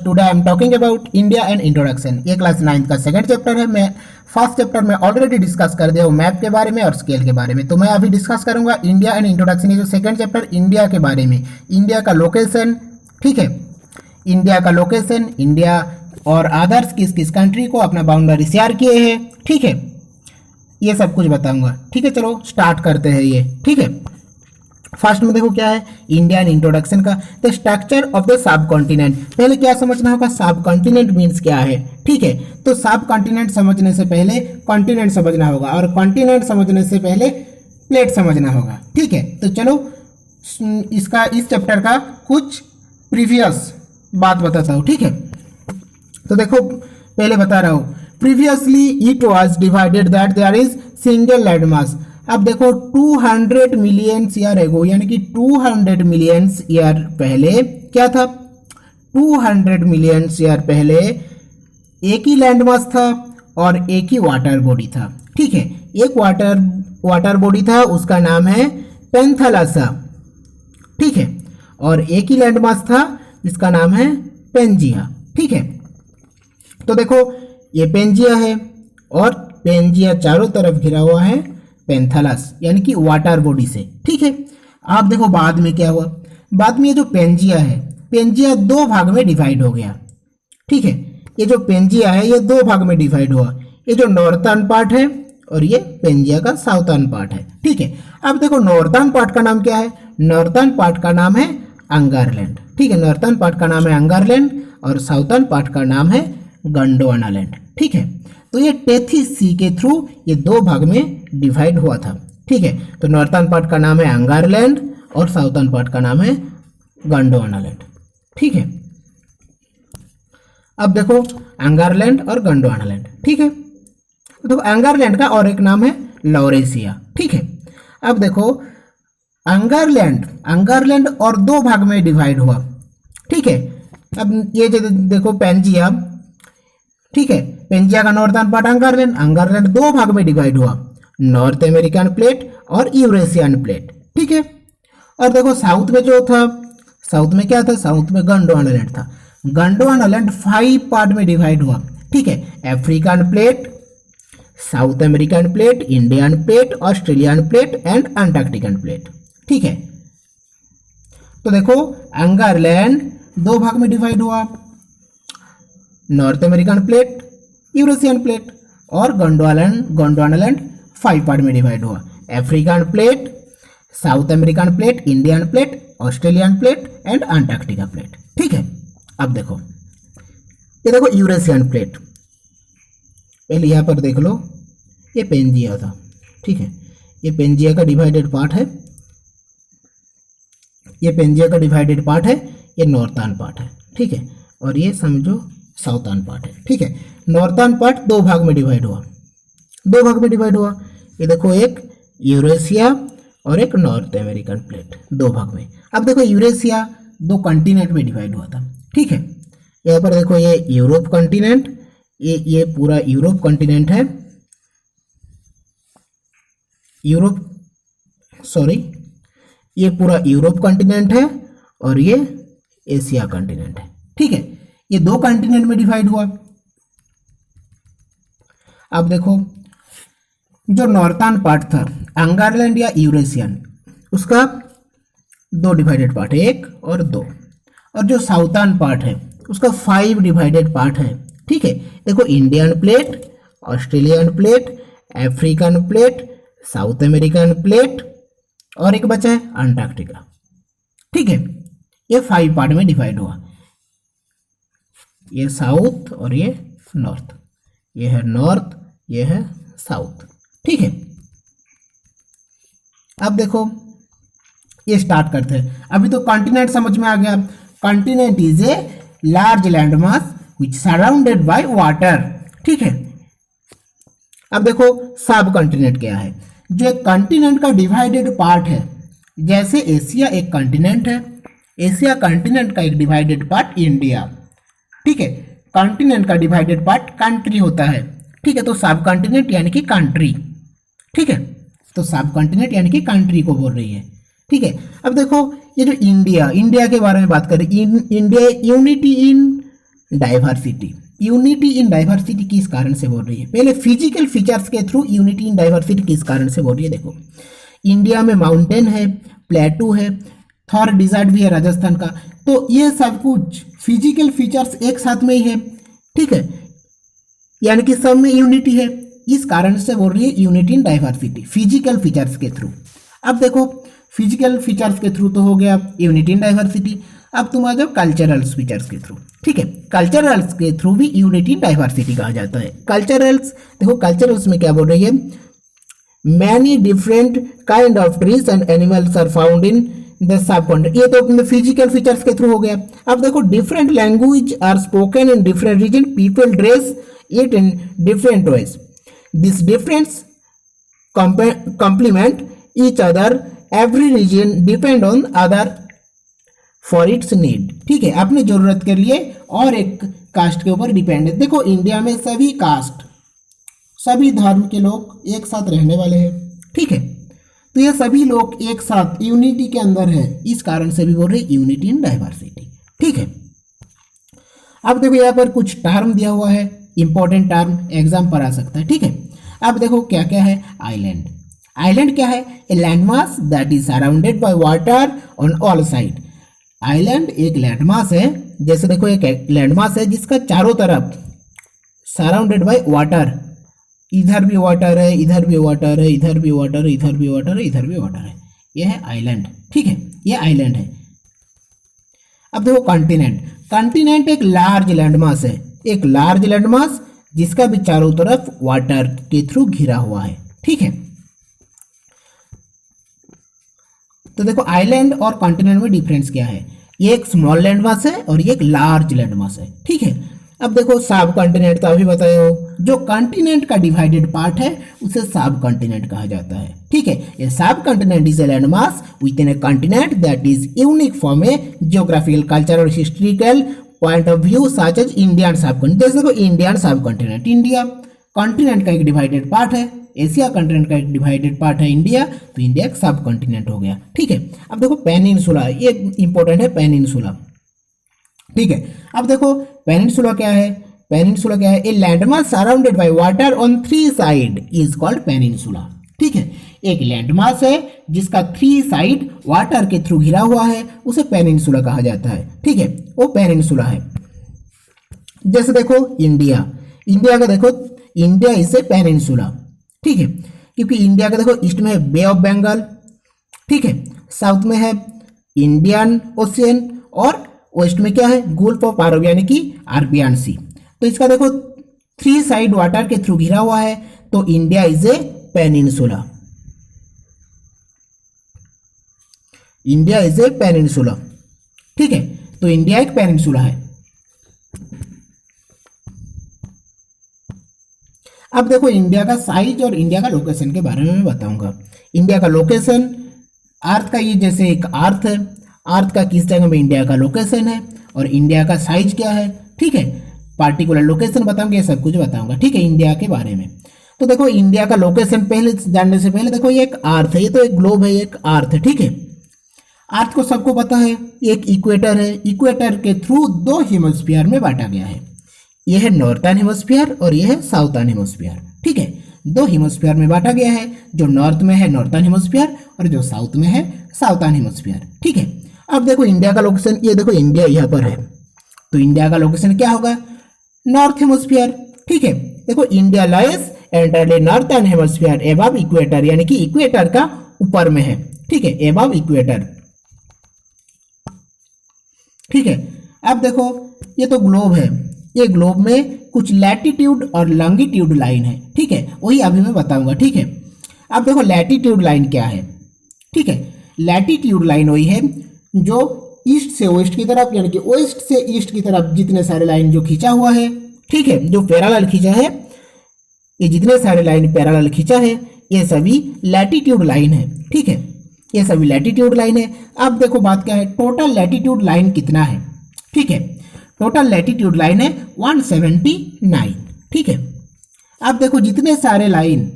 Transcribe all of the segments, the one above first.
Today I am talking about India and introduction. ये class 9 का second chapter है। मैं फर्स्ट चैप्टर में ऑलरेडी डिस्कस कर दिया हूँ मैप के बारे में और स्केल के बारे में। तो मैं अभी डिस्कस करूंगा इंडिया एंड इंट्रोडक्शन। ये जो सेकंड चैप्टर इंडिया के बारे में, इंडिया का लोकेशन, ठीक है, इंडिया का लोकेशन, इंडिया और अदर्स किस किस कंट्री को अपना बाउंड्री शेयर किए हैं, ठीक है, ये सब कुछ बताऊंगा। ठीक है, चलो स्टार्ट करते हैं ये। ठीक है, फर्स्ट में देखो क्या है इंडियन इंट्रोडक्शन का, the structure of the sub continent. पहले क्या समझना होगा, सब कॉन्टिनेंट मीन्स क्या है। ठीक है, तो सब कॉन्टिनेंट समझने से पहले कॉन्टिनेंट समझना होगा और कॉन्टिनेंट समझने से पहले प्लेट समझना होगा। ठीक है, तो चलो इस चैप्टर का कुछ प्रीवियस बात बताता हूँ। ठीक है, तो देखो पहले बता रहा हूँ, previously it was divided that there is single land mass. अब देखो 200 मिलियन ईयर एगो, यानी कि 200 मिलियन ईयर पहले क्या था, 200 मिलियन ईयर पहले एक ही लैंड मास था और एक ही वाटर बॉडी था। ठीक है, एक वाटर बॉडी था, उसका नाम है पेंथालसा। ठीक है, और एक ही लैंड मास था जिसका नाम है पेंजिया। ठीक है, तो देखो ये पेंजिया है और पेंजिया चारों तरफ घिरा हुआ है पेंथालस यानी कि वाटर बॉडी से। ठीक है, आप देखो बाद में क्या हुआ, बाद में ये जो पेंजिया है, पेंजिया दो भाग में डिवाइड हो गया। ठीक है, ये जो पेंजिया है ये दो भाग में डिवाइड हुआ, ये जो नॉर्थर्न पार्ट है और ये पेंजिया का साउथर्न पार्ट है। ठीक है, अब देखो नॉर्थर्न पार्ट का नाम क्या है, नॉर्थर्न पार्ट का नाम है अंगारलैंड। ठीक है, नॉर्थर्न पार्ट का नाम है अंगारलैंड और साउथर्न पार्ट का नाम है गोंडवानालैंड। ठीक है, तो ये टेथिस सी के थ्रू ये दो भाग में डिवाइड हुआ था। ठीक है, तो नॉर्थर्न पार्ट का नाम है अंगारलैंड और साउथर्न पार्ट का नाम है गोंडवानालैंड। ठीक है, अब देखो अंगारलैंड और गोंडवानालैंड। ठीक है, तो अंगारलैंड का और एक नाम है लॉरेशिया। ठीक है, अब देखो अंगारलैंड और दो भाग में डिवाइड हुआ। ठीक है, अब ये जो देखो पेंजिया, ठीक है, पेंजिया का नॉर्थर्न पार्ट अंगारलैंड दो भाग में डिवाइड हुआ, नॉर्थ अमेरिकन प्लेट और यूरेशियन प्लेट। ठीक है, और देखो साउथ में जो था, साउथ में क्या था, साउथ में गोंडवानालैंड था। गोंडवानालैंड 5 पार्ट में डिवाइड हुआ। ठीक है, African plate, South American plate, Indian plate, Australian plate and Antarctican plate. ठीक है, तो देखो अंगारलैंड दो भाग में डिवाइड हुआ, north American plate, Eurasian plate, और गोंडवानालैंड 5 पार्ट में डिवाइड हुआ, African plate, South American plate, Indian plate, Australian plate and Antarctica plate. ठीक है, अब देखो ये देखो यूरेशियन प्लेट, पहले यहाँ पर देख लो ये पेंजिया था। ठीक है, ये पेंजिया का डिवाइडेड पार्ट है, ये पेंजिया का डिवाइडेड पार्ट है, ये नॉर्थर्न पार्ट है। ठीक है, और ये समझो साउथर्न पार्ट है। ठीक है, नॉर्थर्न पार्ट दो भाग में डिवाइड हुआ, दो भाग में डिवाइड हुआ, ये देखो एक यूरेशिया और एक नॉर्थ अमेरिकन प्लेट, दो भाग में। अब देखो यूरेशिया दो कॉन्टिनेंट में डिवाइड हुआ था। ठीक है, यहाँ पर देखो ये यूरोप कॉन्टिनेंट, ये पूरा यूरोप कॉन्टिनेंट है, ये पूरा यूरोप कॉन्टिनेंट है और ये एशिया कॉन्टिनेंट है। ठीक है, ये दो कॉन्टिनेंट में डिवाइड हुआ। अब देखो जो नॉर्थर्न पार्ट था अंगारलैंड या यूरेशियन, उसका दो डिवाइडेड पार्ट है, एक और दो, और जो साउथर्न पार्ट है उसका 5 डिवाइडेड पार्ट है। ठीक है, देखो Indian plate, Australian plate, African plate, South American plate और एक बचा है अंटार्कटिका। ठीक है, ये 5 पार्ट में डिवाइड हुआ, ये साउथ और ये नॉर्थ, ये है नॉर्थ, ये है साउथ। ठीक है, अब देखो ये स्टार्ट करते हैं। अभी तो कॉन्टिनेंट समझ में आ गया, continent is a large land mass which surrounded by water. ठीक है, अब देखो सब कॉन्टिनेंट क्या है, जो एक कॉन्टिनेंट का डिवाइडेड पार्ट है, जैसे एशिया एक कॉन्टिनेंट है, एशिया कॉन्टिनेंट का एक डिवाइडेड पार्ट इंडिया। ठीक है, कॉन्टिनेंट का डिवाइडेड पार्ट कंट्री होता है। ठीक है, तो सब कॉन्टिनेंट यानी कि कंट्री। ठीक है, तो सब कॉन्टिनेंट यानी कि कंट्री को बोल रही है। ठीक है, अब देखो ये जो इंडिया के बारे में बात करें, India unity in diversity, unity in diversity किस कारण से बोल रही है? पहले फिजिकल फीचर्स के थ्रू यूनिटी इन डाइवर्सिटी किस कारण से बोल रही है? देखो, इंडिया में माउंटेन है, प्लेटू है, थॉर डिजर्ट भी है राजस्थान का, तो ये सब कुछ फिजिकल फीचर्स एक साथ में ही है, ठीक है, यानी कि सब में यूनिटी है, इस कारण से बोल रही है unity in diversity physical features के थ्रू। अब देखो, फिजिकल फीचर्स के थ्रू तो हो गया यूनिटी इन डाइवर्सिटी, अब तुम आ जाओ कल्चरल फीचर्स के थ्रू, ठीक है, कल्चरल्स के थ्रू भी यूनिटी इन डाइवर्सिटी कहा जाता है। कल्चरल्स, देखो कल्चरल्स में क्या बोल रही है? Many different kind of trees and animals are found in the subcontinent, ये तो फिजिकल फीचर्स के थ्रू हो गया। अब देखो, different language are spoken in different region, people dress it in different ways, this difference complement each other, every region depend on other for its need, ठीक है, अपनी जरूरत के लिए और एक कास्ट के ऊपर डिपेंड है। देखो, इंडिया में सभी कास्ट, सभी धर्म के लोग एक साथ रहने वाले हैं, ठीक है, तो ये सभी लोग एक साथ यूनिटी के अंदर है, इस कारण से भी बोल रहे यूनिटी इन डाइवर्सिटी, ठीक है। अब देखो, यहाँ पर कुछ टर्म दिया हुआ है, इंपॉर्टेंट टर्म, एग्जाम पर आ सकता है, ठीक है। अब देखो क्या क्या है? आइलैंड, आइलैंड क्या है? A landmass that is surrounded by water on all side, island एक लैंडमास है, जैसे देखो एक लैंडमास है जिसका चारों तरफ सराउंडेड बाय वाटर, इधर भी वाटर है, इधर भी वाटर है, इधर भी वाटर है, इधर भी वाटर है, इधर भी वाटर है, यह है आइलैंड, ठीक है, ये आइलैंड है। अब देखो कॉन्टिनेंट, कॉन्टिनेंट एक लार्ज लैंडमास है, एक लार्ज लैंडमास जिसका भी चारों तरफ वाटर के थ्रू घिरा हुआ है, ठीक है। तो देखो, आइलैंड और कॉन्टिनेंट में डिफरेंस क्या है? ये एक स्मॉल लैंडमास है और ये एक लार्ज लैंडमास है, ठीक है। अब देखो, सब कॉन्टिनेंट तो अभी बताए हो, जो कॉन्टिनेंट का डिवाइडेड पार्ट है उसे सब कॉन्टिनेंट कहा जाता है, ठीक है। ये subcontinent is a landmass within a continent that is unique from a geographical, cultural और historical point of view such as Indian subcontinent. जैसे देखो, Indian subcontinent, India continent का एक डिवाइडेड पार्ट है, Asia continent का एक divided part है India, तो इंडिया एक सब कॉन्टिनेंट हो गया, ठीक है। अब देखो पेनिनसुला, ये इंपॉर्टेंट है पेनिनसुला, ठीक है। अब देखो पेनिनसुला क्या है? पेनिनसुला क्या है? A landmass surrounded by water on 3 side is called peninsula, ठीक है, एक लैंडमास है जिसका 3 साइड वाटर के थ्रू घिरा हुआ है, उसे पेनिनसुला कहा जाता है, ठीक है, वो पेनिनसुला है। जैसे देखो इंडिया, इंडिया का देखो, इंडिया इज ए पेनिनसुला, ठीक है, क्योंकि इंडिया का देखो ईस्ट में है बे ऑफ बंगाल, ठीक है, साउथ में है इंडियन ओशियन और वेस्ट में क्या है? गल्फ ऑफ अरब यानी कि अरबियन सी। तो इसका देखो 3 साइड वाटर के थ्रू घिरा हुआ है, तो India is a peninsula, India is a peninsula, ठीक है, तो इंडिया एक पेनिनसुला है। अब देखो इंडिया का साइज और इंडिया का लोकेशन के बारे में मैं बताऊंगा। इंडिया का लोकेशन, अर्थ का ये जैसे एक अर्थ है, अर्थ का किस जगह में इंडिया का लोकेशन है और इंडिया का साइज क्या है, ठीक है, पार्टिकुलर लोकेशन बताऊंगा, ये सब कुछ बताऊंगा, ठीक है, इंडिया के बारे में। तो देखो इंडिया का लोकेशन पहले जानने से पहले देखो, ये एक अर्थ है, ये तो एक ग्लोब है, एक अर्थ है, ठीक है। अर्थ को सबको पता है, एक इक्वेटर है, इक्वेटर के थ्रू 2 हेमिस्फीयर में बांटा गया है, यह है नॉर्थर्न हेमिस्फीयर और यह है साउथर्न हेमिस्फीयर, ठीक है, 2 हेमिस्फीयर में बांटा गया है, जो नॉर्थ में है नॉर्थर्न हेमिस्फीयर और जो साउथ में है साउथर्न हेमिस्फीयर, ठीक है। अब देखो इंडिया का लोकेशन, ये देखो इंडिया यहाँ पर है, तो इंडिया का लोकेशन क्या होगा? नॉर्थ हेमिस्फीयर, ठीक है। देखो India lies entirely northern hemisphere above equator, यानी कि इक्वेटर का ऊपर में है, ठीक है, एबव इक्वेटर, ठीक है। अब देखो ये तो ग्लोब है, ये ग्लोब में कुछ लैटिट्यूड और लॉन्गिट्यूड लाइन है, ठीक है, वही अभी मैं बताऊंगा, ठीक है। अब देखो लैटिट्यूड लाइन क्या है, ठीक है, लैटिट्यूड लाइन वही है जो ईस्ट से वेस्ट की तरफ, यानी कि वेस्ट से ईस्ट की तरफ जितने सारे लाइन जो खींचा हुआ है, ठीक है, जो पैरेलल खींचा है, ये जितने सारे लाइन पैरेलल खींचा है ये सभी लैटिट्यूड लाइन है, ठीक है, ये सभी लैटिट्यूड लाइन है। अब देखो बात क्या है, टोटल लैटिट्यूड लाइन कितना है, ठीक है, टोटल लैटिट्यूड लाइन है 179, ठीक है। अब देखो जितने सारे लाइन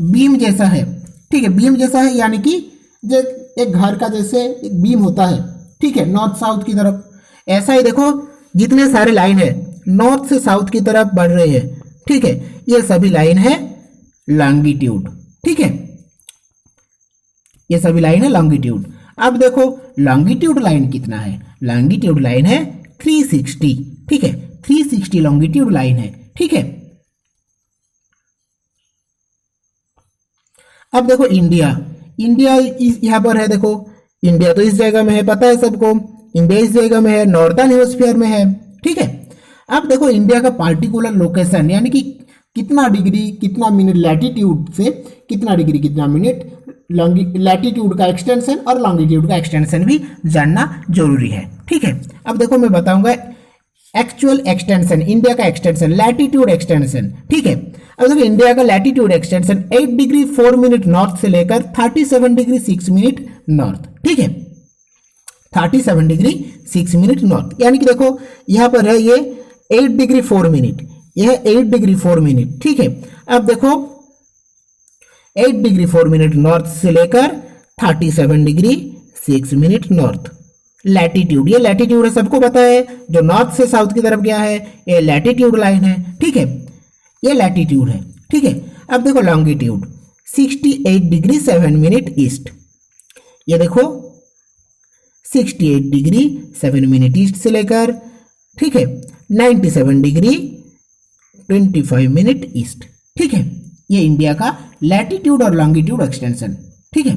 बीम जैसा है, ठीक है, बीम जैसा है यानी कि जो एक घर का जैसे एक बीम होता है, ठीक है, नॉर्थ साउथ की तरफ, ऐसा ही देखो जितने सारे लाइन है नॉर्थ से साउथ की तरफ बढ़ रहे हैं, ठीक है, ये सभी लाइन है लॉन्गिट्यूड, ठीक है, ये सभी लाइन है लॉन्गिट्यूड। अब देखो लॉन्गिट्यूड लाइन कितना है, लॉन्गिट्यूड लाइन है 360, ठीक है, 360 लॉन्गिट्यूड लाइन है, ठीक है। अब देखो इंडिया, इंडिया यहाँ पर है, देखो इंडिया तो इस जगह में है, पता है सबको, इंडिया इस जगह में है, नॉर्थर्न हेमिस्फीयर में है, ठीक है। अब देखो इंडिया का पार्टिकुलर लोकेशन यानी कि कितना डिग्री कितना मिनट लैटिट्यूड से कितना डिग्री कितना मिनट लैटिट्यूड का एक्सटेंशन और लॉन्गिट्यूड का एक्सटेंशन भी जानना जरूरी है, ठीक है। अब देखो मैं बताऊंगा एक्चुअल एक्सटेंशन, इंडिया का एक्सटेंशन, लैटिट्यूड एक्सटेंशन, ठीक है। अब देखो इंडिया का latitude extension 8 degree 4 minute north से लेकर 37 डिग्री 6 मिनट नॉर्थ, ठीक है, 37 डिग्री 6 मिनट नॉर्थ, यानी कि देखो यहाँ पर है ये 8 डिग्री 4 मिनट, यह 8 डिग्री 4 मिनट, ठीक है। अब देखो 8 डिग्री 4 मिनट नॉर्थ से लेकर 37 डिग्री 6 मिनट नॉर्थ, लैटिट्यूड, ये लैटिट्यूड है, सबको पता है, जो नॉर्थ से साउथ की तरफ गया है ये लैटिट्यूड लाइन है, ठीक है, ये लैटिट्यूड है, ठीक है। अब देखो लॉन्गिट्यूड 68 डिग्री 7 मिनट ईस्ट, ये देखो 68 डिग्री 7 मिनट ईस्ट से लेकर, ठीक है, 97 डिग्री 25 मिनट ईस्ट, ठीक है, ये इंडिया का लैटिट्यूड और लॉन्गिट्यूड एक्सटेंशन, ठीक है।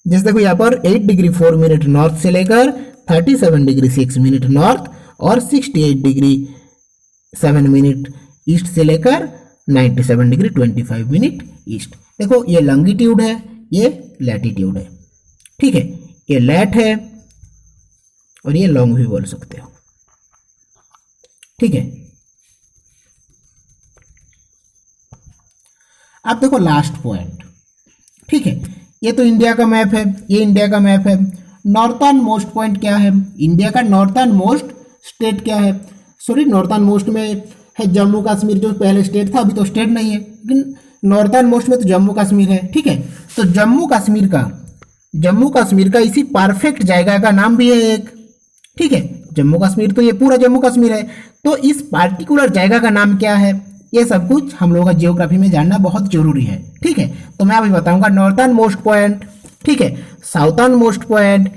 जैसे देखो यहाँ पर 8 डिग्री 4 मिनट नॉर्थ से लेकर 37 डिग्री 6 मिनट नॉर्थ और 68 डिग्री 7 मिनट ईस्ट से लेकर 97 डिग्री 25 मिनट ईस्ट। देखो ये लॉन्गिट्यूड है, ये लैटिट्यूड है, ठीक है, ये लैट है और ये लॉन्ग भी बोल सकते हो, ठीक है। अब देखो लास्ट पॉइंट, ठीक है, ये तो इंडिया का मैप है, ये इंडिया का मैप है। नॉर्थर्न मोस्ट पॉइंट क्या है, इंडिया का नॉर्थर्न मोस्ट स्टेट क्या है, सॉरी नॉर्थर्न मोस्ट में है जम्मू कश्मीर, जो पहले स्टेट था, अभी तो स्टेट नहीं है, लेकिन नॉर्थर्न मोस्ट में तो जम्मू कश्मीर है, ठीक है। तो जम्मू कश्मीर का इसी परफेक्ट जगह का नाम भी है एक, ठीक है, जम्मू कश्मीर तो ये पूरा जम्मू कश्मीर है, तो इस पार्टिकुलर जगह का नाम क्या है, ये सब कुछ हम लोगों का जियोग्राफी में जानना बहुत जरूरी है, ठीक है। तो मैं अभी बताऊंगा नॉर्थर्न मोस्ट पॉइंट, ठीक है, southern most point,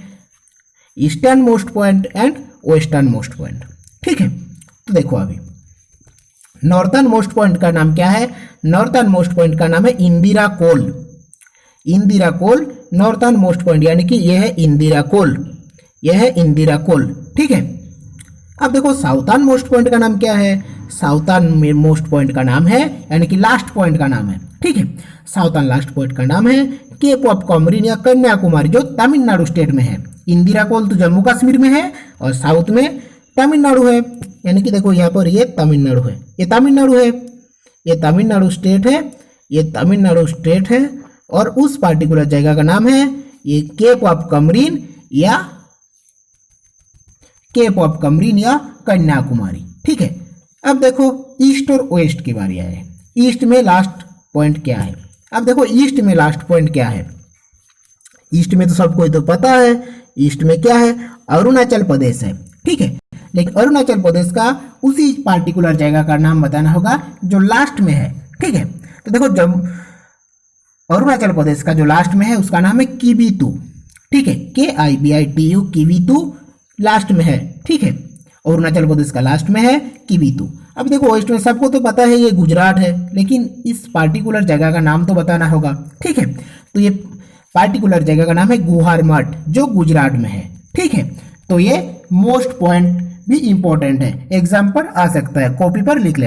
eastern most point and western most point, ठीक है। तो देखो अभी नॉर्थर्न मोस्ट पॉइंट का नाम क्या है, नॉर्थर्न मोस्ट पॉइंट का नाम है इंदिरा कोल, इंदिरा कोल नॉर्थर्न मोस्ट पॉइंट, यानी कि यह है इंदिरा कोल, यह है इंदिरा कोल, ठीक है। अब देखो साउथर्न मोस्ट पॉइंट का नाम क्या है, साउथर्न मोस्ट पॉइंट का नाम है यानी कि लास्ट पॉइंट का नाम है, ठीक है, साउथर्न लास्ट पॉइंट का नाम है केप ऑफ कॉमरिन या कन्याकुमारी, जो तमिलनाडु स्टेट में है। इंदिरा कोल तो जम्मू कश्मीर में है और साउथ में तमिलनाडु है, यानी कि देखो यहाँ पर ये तमिलनाडु है, ये तमिलनाडु है, ये तमिलनाडु स्टेट है, ये तमिलनाडु स्टेट है और उस पार्टिकुलर जगह का नाम है ये केप ऑफ कॉमरिन या केप ऑफ कॉमरिन या कन्याकुमारी, ठीक है। अब देखो ईस्ट और वेस्ट की बारी आए, ईस्ट में लास्ट पॉइंट क्या है। अब देखो ईस्ट में लास्ट पॉइंट क्या है, ईस्ट में तो सबको तो पता है, ईस्ट में क्या है, अरुणाचल प्रदेश है, ठीक है, लेकिन अरुणाचल प्रदेश का उसी पार्टिकुलर जगह का नाम बताना होगा जो लास्ट में है, ठीक है। तो देखो जब अरुणाचल प्रदेश का जो लास्ट में है उसका नाम है किबीतू, ठीक है, KIBITU किबीतू लास्ट में है, ठीक है, अरुणाचल प्रदेश का लास्ट में है किबीतू। अब देखो वेस्ट में सबको तो पता है ये गुजरात है, लेकिन इस पार्टिकुलर जगह का नाम तो बताना होगा, ठीक है। तो ये पार्टिकुलर जगह का नाम है गुहार मठ, जो गुजरात में है, ठीक है। तो ये मोस्ट पॉइंट भी इंपॉर्टेंट है, एग्जाम पर आ सकता है, कॉपी पर लिख लेना।